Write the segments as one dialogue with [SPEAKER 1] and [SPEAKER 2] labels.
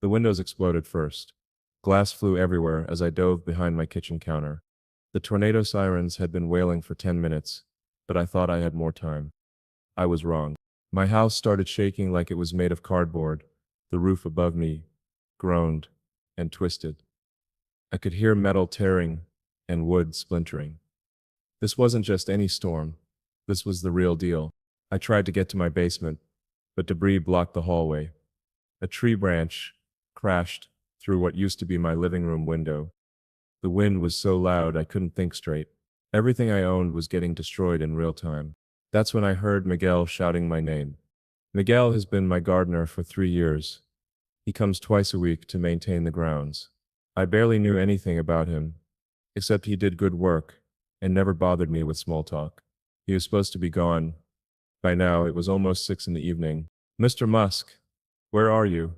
[SPEAKER 1] The windows exploded first. Glass flew everywhere as I dove behind my kitchen counter. The tornado sirens had been wailing for 10 minutes, but I thought I had more time. I was wrong. My house started shaking like it was made of cardboard. The roof above me groaned and twisted. I could hear metal tearing and wood splintering. This wasn't just any storm. This was the real deal. I tried to get to my basement, but debris blocked the hallway. A tree branch crashed through what used to be my living room window. The wind was so loud I couldn't think straight. Everything I owned was getting destroyed in real time. That's when I heard Miguel shouting my name. Miguel has been my gardener for 3 years. He comes twice a week to maintain the grounds. I barely knew anything about him, except he did good work and never bothered me with small talk. He was supposed to be gone. By now, it was almost 6 in the evening. "Mr. Musk, where are you?"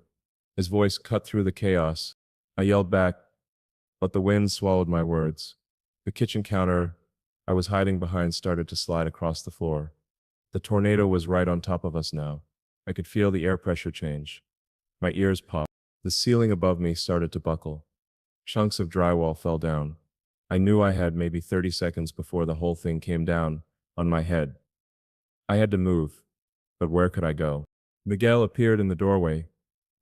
[SPEAKER 1] His voice cut through the chaos. I yelled back, but the wind swallowed my words. The kitchen counter I was hiding behind started to slide across the floor. The tornado was right on top of us now. I could feel the air pressure change. My ears popped. The ceiling above me started to buckle. Chunks of drywall fell down. I knew I had maybe 30 seconds before the whole thing came down on my head. I had to move, but where could I go? Miguel appeared in the doorway.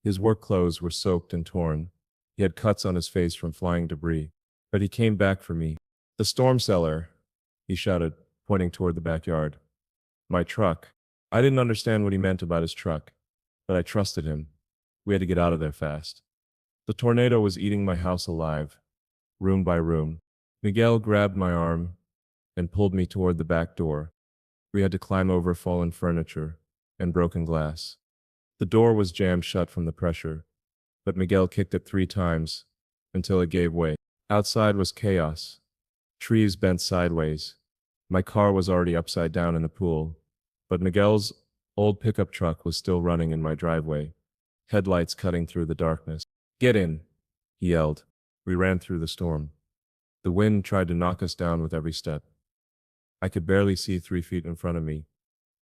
[SPEAKER 1] His work clothes were soaked and torn. He had cuts on his face from flying debris, but he came back for me. "The storm cellar," he shouted, pointing toward the backyard. My truck. I didn't understand what he meant about his truck, but I trusted him. We had to get out of there fast. The tornado was eating my house alive, room by room. Miguel grabbed my arm and pulled me toward the back door. We had to climb over fallen furniture and broken glass. The door was jammed shut from the pressure, but Miguel kicked it 3 times until it gave way. Outside was chaos. Trees bent sideways. My car was already upside down in the pool, but Miguel's old pickup truck was still running in my driveway, headlights cutting through the darkness. "Get in," he yelled. We ran through the storm. The wind tried to knock us down with every step. I could barely see 3 feet in front of me.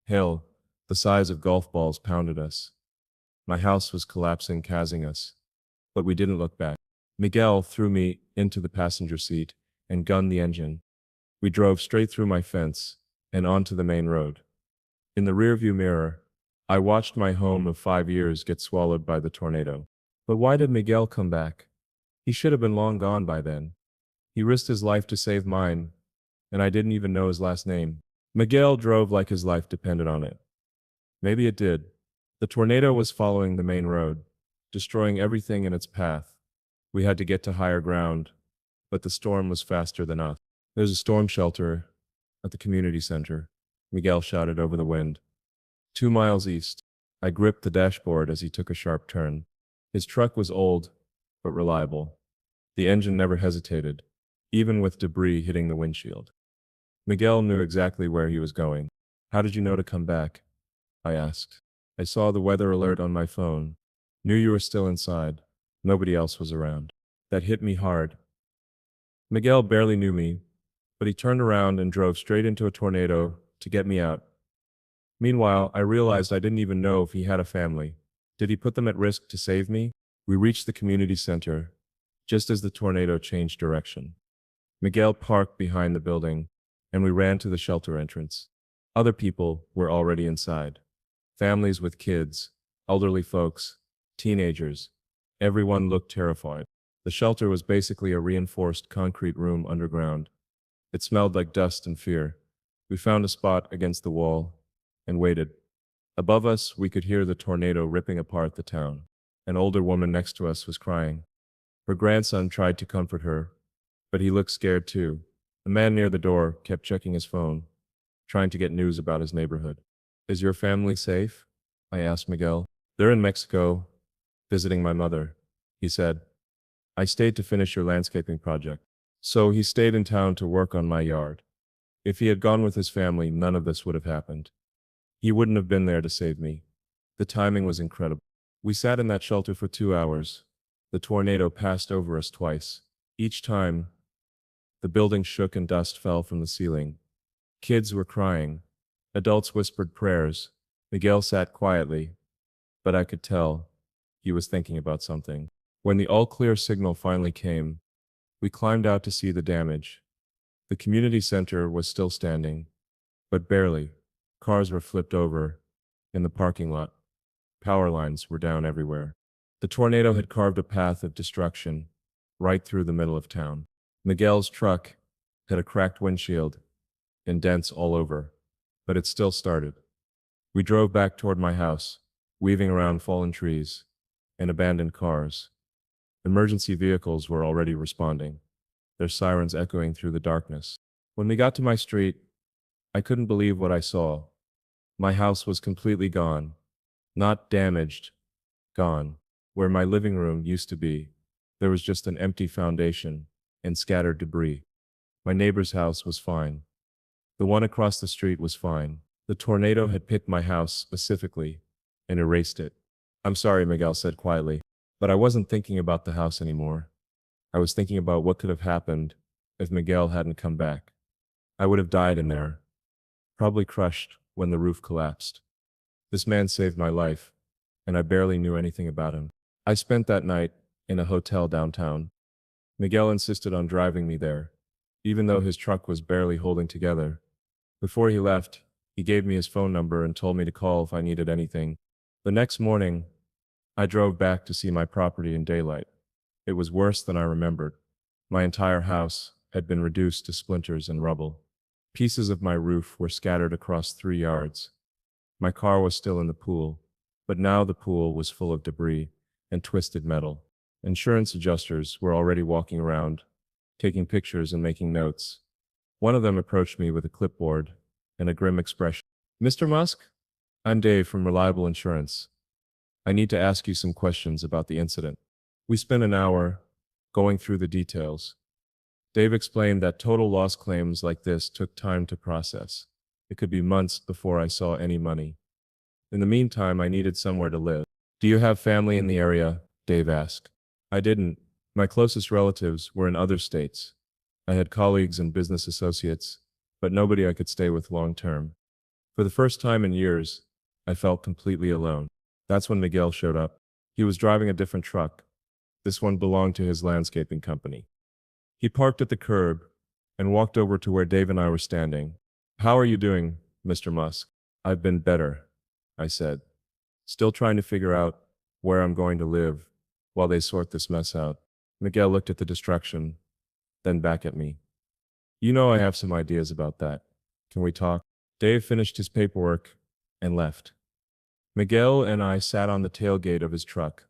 [SPEAKER 1] Hail, the size of golf balls, pounded us. My house was collapsing, chasing us. But we didn't look back. Miguel threw me into the passenger seat and gunned the engine. We drove straight through my fence and onto the main road. In the rearview mirror, I watched my home of 5 years get swallowed by the tornado. But why did Miguel come back? He should have been long gone by then. He risked his life to save mine, and I didn't even know his last name. Miguel drove like his life depended on it. Maybe it did. The tornado was following the main road, destroying everything in its path. We had to get to higher ground, but the storm was faster than us. "There's a storm shelter at the community center," Miguel shouted over the wind. 2 miles east. I gripped the dashboard as he took a sharp turn. His truck was old, but reliable. The engine never hesitated, even with debris hitting the windshield. Miguel knew exactly where he was going. "How did you know to come back?" I asked. "I saw the weather alert on my phone. Knew you were still inside. Nobody else was around." That hit me hard. Miguel barely knew me, but he turned around and drove straight into a tornado to get me out. Meanwhile, I realized I didn't even know if he had a family. Did he put them at risk to save me? We reached the community center, just as the tornado changed direction. Miguel parked behind the building, and we ran to the shelter entrance. Other people were already inside. Families with kids, elderly folks, teenagers. Everyone looked terrified. The shelter was basically a reinforced concrete room underground. It smelled like dust and fear. We found a spot against the wall and waited. Above us, we could hear the tornado ripping apart the town. An older woman next to us was crying. Her grandson tried to comfort her, but he looked scared too. The man near the door kept checking his phone, trying to get news about his neighborhood. "Is your family safe?" I asked Miguel. "They're in Mexico, visiting my mother," he said. "I stayed to finish your landscaping project." So he stayed in town to work on my yard. If he had gone with his family, none of this would have happened. He wouldn't have been there to save me. The timing was incredible. We sat in that shelter for 2 hours. The tornado passed over us twice. Each time, the building shook and dust fell from the ceiling. Kids were crying. Adults whispered prayers. Miguel sat quietly, but I could tell He was thinking about something. When the all-clear signal finally came, we climbed out to see the damage. The community center was still standing, but barely. Cars were flipped over in the parking lot. Power lines were down everywhere. The tornado had carved a path of destruction right through the middle of town. Miguel's truck had a cracked windshield and dents all over, but it still started. We drove back toward my house, weaving around fallen trees and abandoned cars. Emergency vehicles were already responding, their sirens echoing through the darkness. When we got to my street, I couldn't believe what I saw. My house was completely gone. Not damaged, gone. Where my living room used to be, there was just an empty foundation and scattered debris. My neighbor's house was fine. The one across the street was fine. The tornado had picked my house specifically and erased it. I'm sorry, Miguel said quietly, but I wasn't thinking about the house anymore. I was thinking about what could have happened if Miguel hadn't come back. I would have died in there, probably crushed when the roof collapsed. This man saved my life, and I barely knew anything about him. I spent that night in a hotel downtown. Miguel insisted on driving me there, even though his truck was barely holding together. Before he left, he gave me his phone number and told me to call if I needed anything. The next morning, I drove back to see my property in daylight. It was worse than I remembered. My entire house had been reduced to splinters and rubble. Pieces of my roof were scattered across 3 yards. My car was still in the pool, but now the pool was full of debris and twisted metal. Insurance adjusters were already walking around, taking pictures and making notes. One of them approached me with a clipboard and a grim expression. Mr. Musk? I'm Dave from Reliable Insurance. I need to ask you some questions about the incident. We spent an hour going through the details. Dave explained that total loss claims like this took time to process. It could be months before I saw any money. In the meantime, I needed somewhere to live. Do you have family in the area? Dave asked. I didn't. My closest relatives were in other states. I had colleagues and business associates, but nobody I could stay with long term. For the first time in years, I felt completely alone. That's when Miguel showed up. He was driving a different truck. This one belonged to his landscaping company. He parked at the curb and walked over to where Dave and I were standing. How are you doing, Mr. Musk? I've been better, I said, still trying to figure out where I'm going to live while they sort this mess out. Miguel looked at the destruction, then back at me. You know I have some ideas about that. Can we talk? Dave finished his paperwork and left. Miguel and I sat on the tailgate of his truck,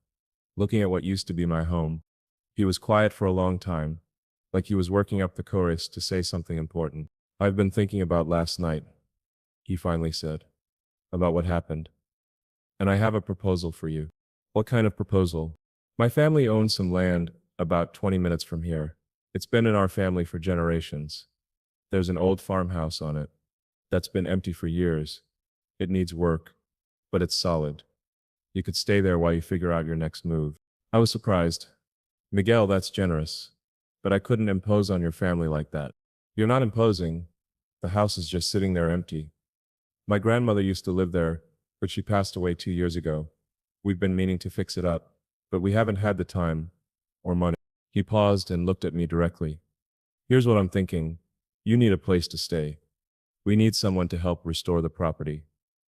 [SPEAKER 1] looking at what used to be my home. He was quiet for a long time, like he was working up the courage to say something important. I've been thinking about last night, he finally said, about what happened. And I have a proposal for you. What kind of proposal? My family owns some land about 20 minutes from here. It's been in our family for generations. There's an old farmhouse on it that's been empty for years. It needs work, but it's solid. You could stay there while you figure out your next move. I was surprised. Miguel, that's generous, but I couldn't impose on your family like that. You're not imposing. The house is just sitting there empty. My grandmother used to live there, but she passed away 2 years ago. We've been meaning to fix it up, but we haven't had the time or money. He paused and looked at me directly. Here's what I'm thinking. You need a place to stay. We need someone to help restore the property.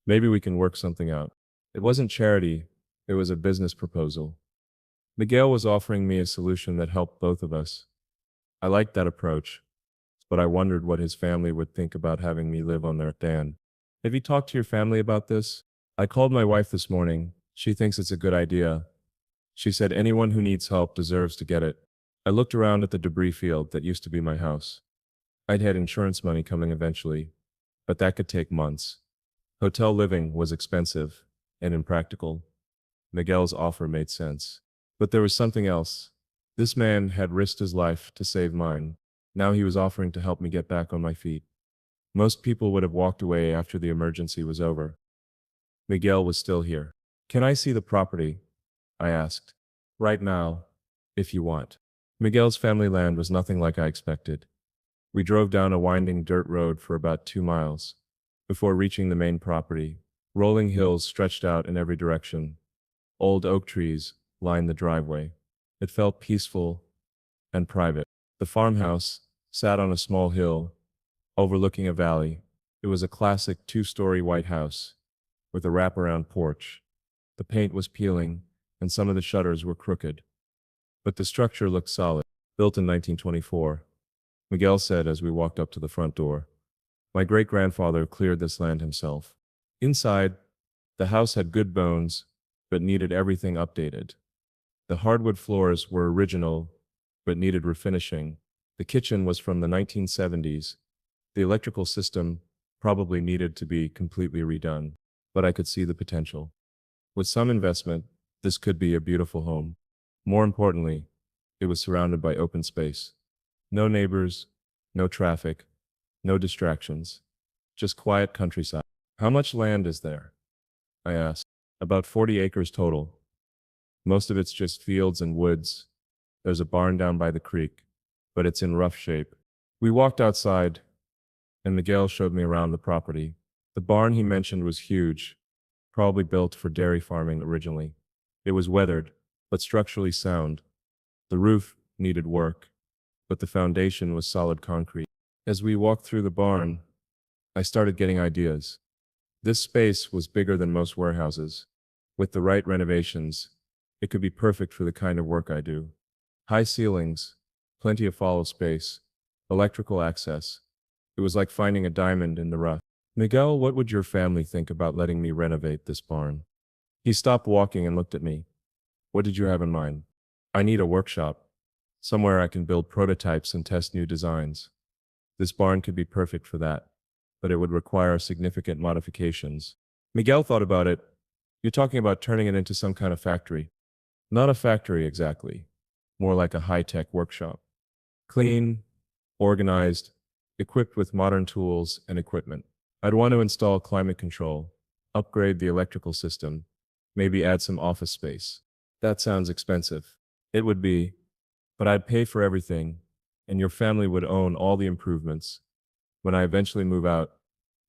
[SPEAKER 1] Maybe we can work something out. It wasn't charity, it was a business proposal. Miguel was offering me a solution that helped both of us. I liked that approach, but I wondered what his family would think about having me live on their land. Have you talked to your family about this? I called my wife this morning. She thinks it's a good idea. She said anyone who needs help deserves to get it. I looked around at the debris field that used to be my house. I'd had insurance money coming eventually, but that could take months. Hotel living was expensive and impractical. Miguel's offer made sense. But there was something else. This man had risked his life to save mine. Now he was offering to help me get back on my feet. Most people would have walked away after the emergency was over. Miguel was still here. Can I see the property? I asked. Right now, if you want. Miguel's family land was nothing like I expected. We drove down a winding dirt road for about 2 miles before reaching the main property. Rolling hills stretched out in every direction. Old oak trees lined the driveway. It felt peaceful and private. The farmhouse sat on a small hill overlooking a valley. It was a classic two-story white house with a wraparound porch. The paint was peeling and some of the shutters were crooked, but the structure looked solid. Built in 1924, Miguel said as we walked up to the front door. My great-grandfather cleared this land himself. Inside, the house had good bones, but needed everything updated. The hardwood floors were original, but needed refinishing. The kitchen was from the 1970s. The electrical system probably needed to be completely redone, but I could see the potential. With some investment, this could be a beautiful home. More importantly, it was surrounded by open space. No neighbors, no traffic, no distractions, just quiet countryside. How much land is there? I asked. About 40 acres total. Most of it's just fields and woods. There's a barn down by the creek, but it's in rough shape. We walked outside, and Miguel showed me around the property. The barn he mentioned was huge, probably built for dairy farming originally. It was weathered, but structurally sound. The roof needed work, but the foundation was solid concrete. As we walked through the barn, I started getting ideas. This space was bigger than most warehouses. With the right renovations, it could be perfect for the kind of work I do. High ceilings, plenty of follow space, electrical access. It was like finding a diamond in the rough. Miguel, what would your family think about letting me renovate this barn? He stopped walking and looked at me. What did you have in mind? I need a workshop. Somewhere I can build prototypes and test new designs. This barn could be perfect for that, but it would require significant modifications. Miguel thought about it. You're talking about turning it into some kind of factory. Not a factory exactly, more like a high-tech workshop. Clean, organized, equipped with modern tools and equipment. I'd want to install climate control, upgrade the electrical system, maybe add some office space. That sounds expensive. It would be, but I'd pay for everything, and your family would own all the improvements. When I eventually move out,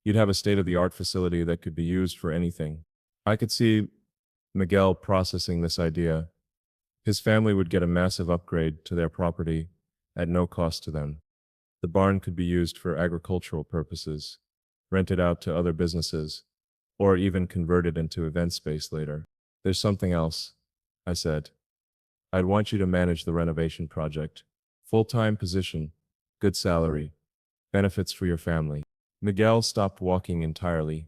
[SPEAKER 1] you'd have a state-of-the-art facility that could be used for anything. I could see Miguel processing this idea. His family would get a massive upgrade to their property at no cost to them. The barn could be used for agricultural purposes, rented out to other businesses, or even converted into event space later. There's something else, I said. I'd want you to manage the renovation project. Full-time position, good salary, benefits for your family. Miguel stopped walking entirely.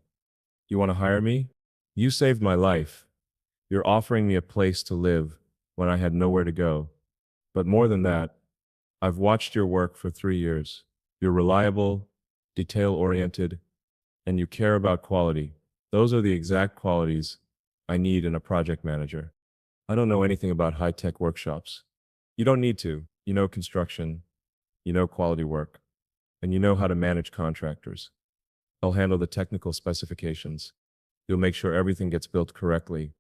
[SPEAKER 1] You want to hire me? You saved my life. You're offering me a place to live when I had nowhere to go. But more than that, I've watched your work for 3 years. You're reliable, detail-oriented, and you care about quality. Those are the exact qualities I need in a project manager. I don't know anything about high-tech workshops. You don't need to. You know construction, you know quality work, and you know how to manage contractors. I'll handle the technical specifications. You'll make sure everything gets built correctly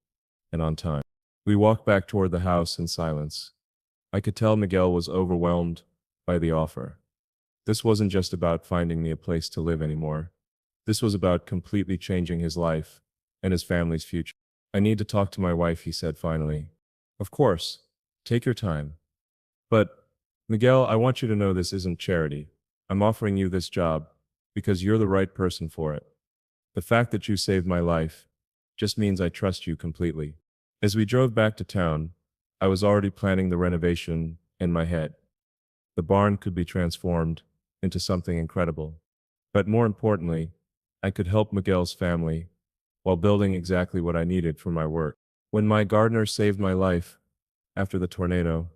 [SPEAKER 1] and on time. We walked back toward the house in silence. I could tell Miguel was overwhelmed by the offer. This wasn't just about finding me a place to live anymore. This was about completely changing his life and his family's future. I need to talk to my wife, he said finally. Of course, take your time. But, Miguel, I want you to know this isn't charity. I'm offering you this job because you're the right person for it. The fact that you saved my life just means I trust you completely. As we drove back to town, I was already planning the renovation in my head. The barn could be transformed into something incredible. But more importantly, I could help Miguel's family while building exactly what I needed for my work. When my gardener saved my life after the tornado,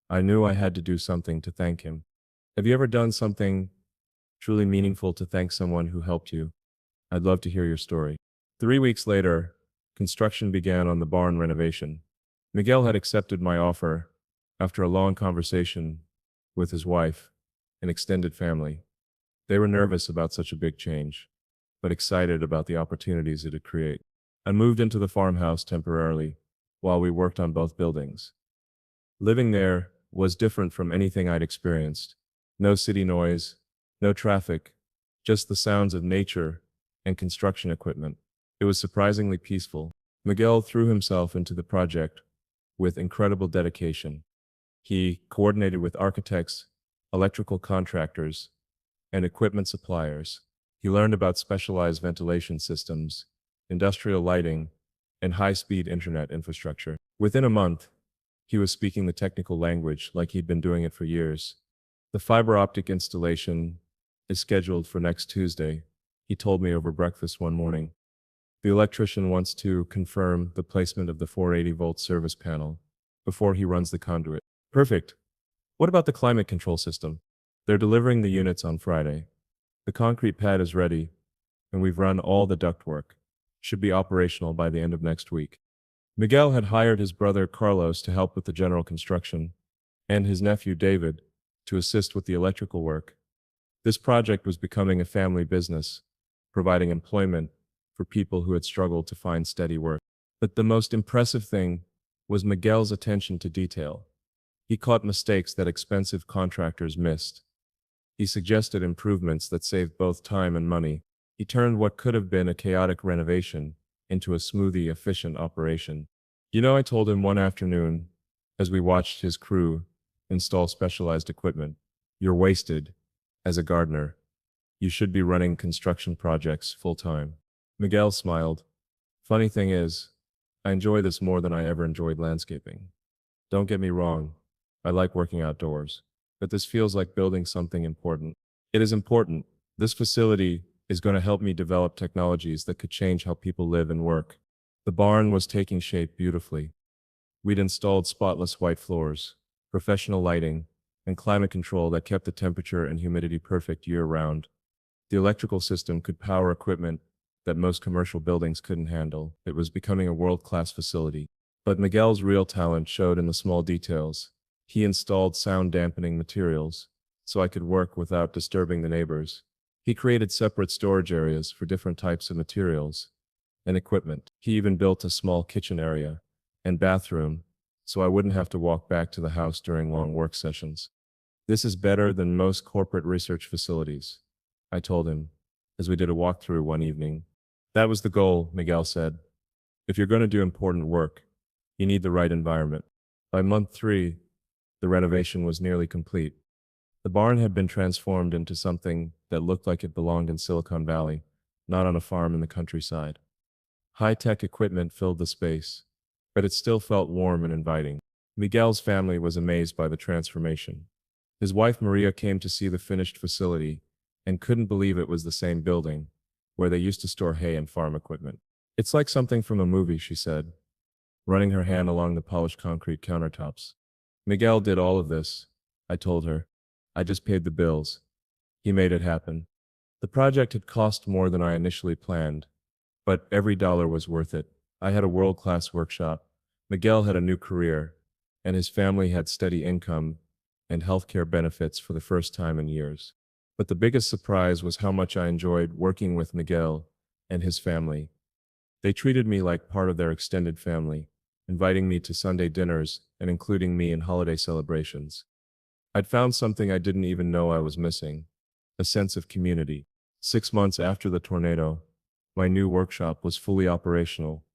[SPEAKER 1] I knew I had to do something to thank him. Have you ever done something truly meaningful to thank someone who helped you? I'd love to hear your story. 3 weeks later, construction began on the barn renovation. Miguel had accepted my offer after a long conversation with his wife and extended family. They were nervous about such a big change, but excited about the opportunities it would create. I moved into the farmhouse temporarily while we worked on both buildings. Living there was different from anything I'd experienced. No city noise, no traffic, just the sounds of nature and construction equipment. It was surprisingly peaceful. Miguel threw himself into the project with incredible dedication. He coordinated with architects, electrical contractors, and equipment suppliers. He learned about specialized ventilation systems, industrial lighting, and high-speed internet infrastructure. Within a month, he was speaking the technical language like he'd been doing it for years. The fiber optic installation is scheduled for next Tuesday, he told me over breakfast one morning. The electrician wants to confirm the placement of the 480-volt service panel before he runs the conduit. Perfect. What about the climate control system? They're delivering the units on Friday. The concrete pad is ready, and we've run all the ductwork. Should be operational by the end of next week. Miguel had hired his brother Carlos to help with the general construction, and his nephew David to assist with the electrical work. This project was becoming a family business, providing employment for people who had struggled to find steady work. But the most impressive thing was Miguel's attention to detail. He caught mistakes that expensive contractors missed. He suggested improvements that saved both time and money. He turned what could have been a chaotic renovation into a smoothly efficient operation. I told him one afternoon, as we watched his crew install specialized equipment, you're wasted as a gardener. You should be running construction projects full-time. Miguel smiled. Funny thing is, I enjoy this more than I ever enjoyed landscaping. Don't get me wrong, I like working outdoors, but this feels like building something important. It is important. This facility is going to help me develop technologies that could change how people live and work. The barn was taking shape beautifully. We'd installed spotless white floors, professional lighting, and climate control that kept the temperature and humidity perfect year-round. The electrical system could power equipment that most commercial buildings couldn't handle. It was becoming a world-class facility. But Miguel's real talent showed in the small details. He installed sound-dampening materials, so I could work without disturbing the neighbors. He created separate storage areas for different types of materials and equipment. He even built a small kitchen area and bathroom, so I wouldn't have to walk back to the house during long work sessions. This is better than most corporate research facilities, I told him, as we did a walkthrough one evening. That was the goal, Miguel said. If you're going to do important work, you need the right environment. By month 3, the renovation was nearly complete. The barn had been transformed into something that looked like it belonged in Silicon Valley, not on a farm in the countryside. High-tech equipment filled the space, but it still felt warm and inviting. Miguel's family was amazed by the transformation. His wife Maria came to see the finished facility and couldn't believe it was the same building where they used to store hay and farm equipment. It's like something from a movie, she said, running her hand along the polished concrete countertops. Miguel did all of this, I told her. I just paid the bills. He made it happen. The project had cost more than I initially planned, but every dollar was worth it. I had a world-class workshop. Miguel had a new career, and his family had steady income and healthcare benefits for the first time in years. But the biggest surprise was how much I enjoyed working with Miguel and his family. They treated me like part of their extended family, inviting me to Sunday dinners and including me in holiday celebrations. I'd found something I didn't even know I was missing, a sense of community. 6 months after the tornado, my new workshop was fully operational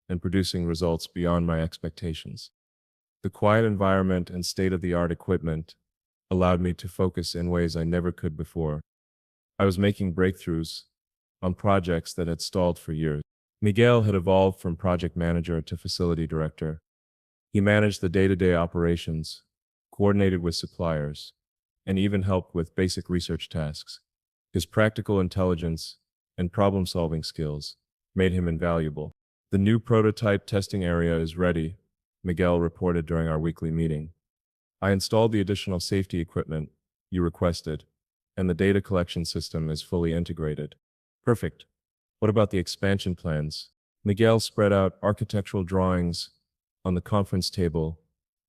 [SPEAKER 1] and producing results beyond my expectations. The quiet environment and state-of-the-art equipment allowed me to focus in ways I never could before. I was making breakthroughs on projects that had stalled for years. Miguel had evolved from project manager to facility director. He managed the day-to-day operations, coordinated with suppliers, and even helped with basic research tasks. His practical intelligence and problem-solving skills made him invaluable. The new prototype testing area is ready, Miguel reported during our weekly meeting. I installed the additional safety equipment you requested, and the data collection system is fully integrated. Perfect. What about the expansion plans? Miguel spread out architectural drawings on the conference table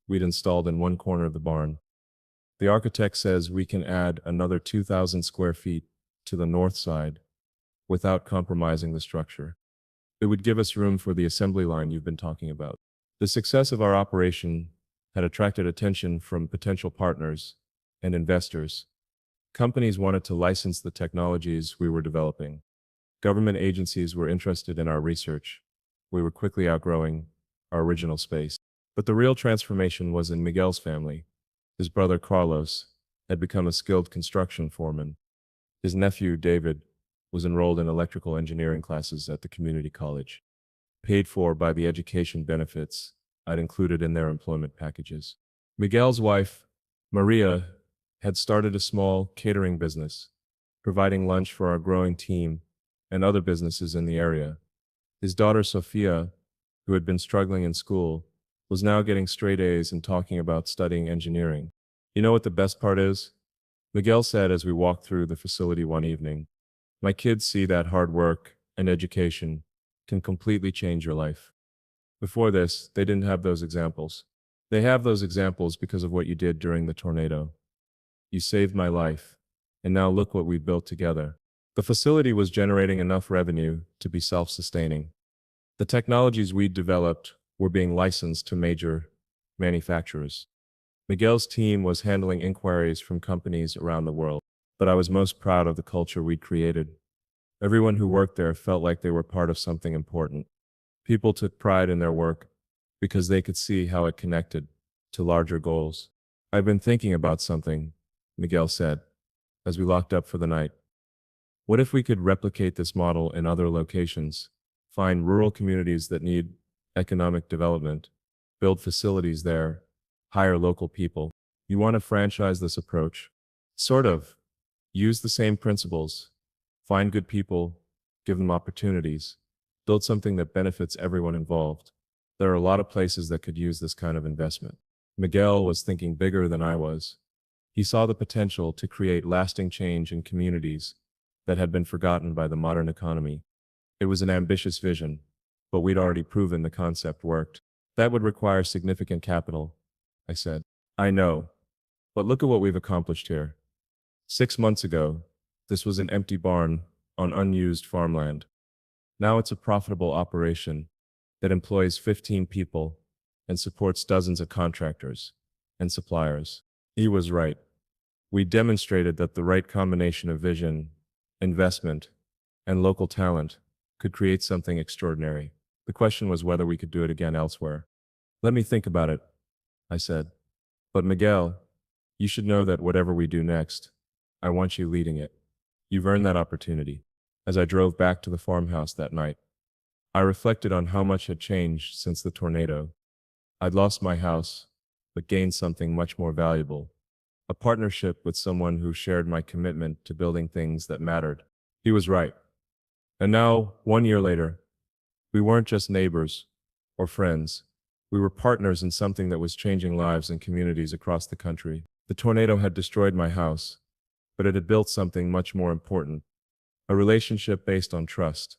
[SPEAKER 1] we'd installed in one corner of the barn. The architect says we can add another 2,000 square feet to the north side without compromising the structure. It would give us room for the assembly line you've been talking about. The success of our operation had attracted attention from potential partners and investors. Companies wanted to license the technologies we were developing. Government agencies were interested in our research, we were quickly outgrowing our original space. But the real transformation was in Miguel's family. His brother Carlos had become a skilled construction foreman. His nephew David was enrolled in electrical engineering classes at the community college, paid for by the education benefits I'd included in their employment packages. Miguel's wife, Maria, had started a small catering business, providing lunch for our growing team and other businesses in the area. His daughter Sophia, who had been struggling in school, was now getting straight A's and talking about studying engineering. You know what the best part is? Miguel said as we walked through the facility one evening. My kids see that hard work and education can completely change your life. Before this, they didn't have those examples. They have those examples because of what you did during the tornado. You saved my life, and now look what we've built together. The facility was generating enough revenue to be self-sustaining. The technologies we'd developed were being licensed to major manufacturers. Miguel's team was handling inquiries from companies around the world, but I was most proud of the culture we'd created. Everyone who worked there felt like they were part of something important. People took pride in their work because they could see how it connected to larger goals. I've been thinking about something, Miguel said, as we locked up for the night. What if we could replicate this model in other locations, find rural communities that need economic development, build facilities there, hire local people? You want to franchise this approach? Sort of. Use the same principles. Find good people, give them opportunities, build something that benefits everyone involved. There are a lot of places that could use this kind of investment. Miguel was thinking bigger than I was. He saw the potential to create lasting change in communities that had been forgotten by the modern economy. It was an ambitious vision, but we'd already proven the concept worked. That would require significant capital, I said. I know, but look at what we've accomplished here. 6 months ago, this was an empty barn on unused farmland. Now it's a profitable operation that employs 15 people and supports dozens of contractors and suppliers. He was right. We demonstrated that the right combination of vision, investment, and local talent could create something extraordinary. The question was whether we could do it again elsewhere. Let me think about it, I said. But Miguel, you should know that whatever we do next, I want you leading it. You've earned that opportunity. As I drove back to the farmhouse that night, I reflected on how much had changed since the tornado. I'd lost my house, but gained something much more valuable. A partnership with someone who shared my commitment to building things that mattered. He was right. And now, 1 year later, we weren't just neighbors or friends. We were partners in something that was changing lives and communities across the country. The tornado had destroyed my house, but it had built something much more important. A relationship based on trust,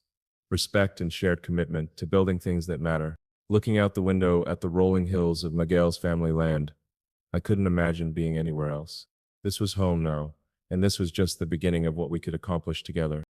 [SPEAKER 1] respect, and shared commitment to building things that matter. Looking out the window at the rolling hills of Miguel's family land, I couldn't imagine being anywhere else. This was home now, and this was just the beginning of what we could accomplish together.